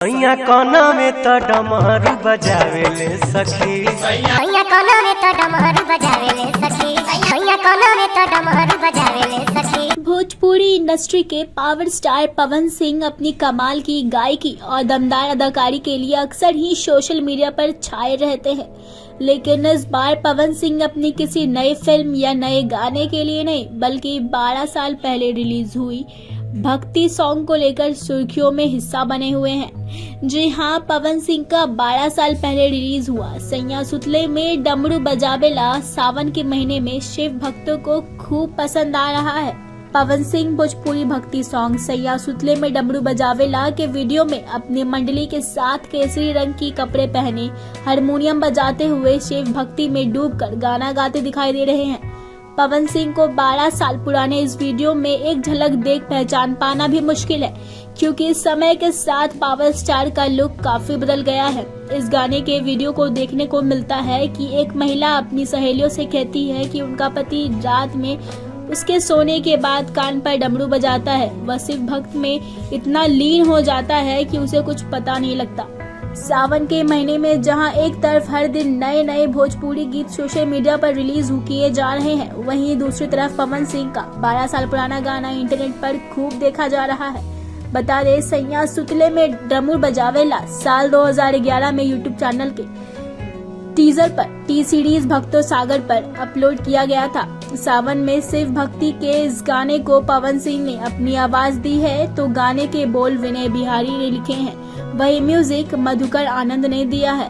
सैया कोना में तो डमरू बजावेले सखी, सैया कोना में तो डमरू बजावेले सखी, सैया कोना में तो डमरू बजावेले सखी। भोजपुरी इंडस्ट्री के पावर स्टार पवन सिंह अपनी कमाल की गायकी और दमदार अदाकारी के लिए अक्सर ही सोशल मीडिया पर छाए रहते हैं, लेकिन इस बार पवन सिंह अपनी किसी नई फिल्म या नए गाने के लिए नहीं बल्कि 12 साल पहले रिलीज हुई भक्ति सॉन्ग को लेकर सुर्खियों में हिस्सा बने हुए हैं। जी हां, पवन सिंह का 12 साल पहले रिलीज हुआ सैया सुतले में डमरू बजावेला सावन के महीने में शिव भक्तों को खूब पसंद आ रहा है। पवन सिंह भोजपुरी भक्ति सॉन्ग सैया सुतले में डमरू बजावेला के वीडियो में अपनी मंडली के साथ केसरी रंग की कपड़े पहने हारमोनियम बजाते हुए शिव भक्ति में डूबकर गाना गाते दिखाई दे रहे हैं। पवन सिंह को 12 साल पुराने इस वीडियो में एक झलक देख पहचान पाना भी मुश्किल है, क्योंकि समय के साथ पावर स्टार का लुक काफी बदल गया है। इस गाने के वीडियो को देखने को मिलता है कि एक महिला अपनी सहेलियों से कहती है कि उनका पति रात में उसके सोने के बाद कान पर डमरू बजाता है। वह शिव भक्त में इतना लीन हो जाता है कि उसे कुछ पता नहीं लगता। सावन के महीने में जहां एक तरफ हर दिन नए नए भोजपुरी गीत सोशल मीडिया पर रिलीज किए जा रहे हैं, वहीं दूसरी तरफ पवन सिंह का 12 साल पुराना गाना इंटरनेट पर खूब देखा जा रहा है। बता दें, सैया सुतले में डमरू बजावेला साल 2011 में यूट्यूब चैनल के टीजर पर टी सीरीज भक्तों सागर पर अपलोड किया गया था। सावन में शिव भक्ति के इस गाने को पवन सिंह ने अपनी आवाज दी है, तो गाने के बोल विनय बिहारी ने लिखे हैं, वही म्यूजिक मधुकर आनंद ने दिया है।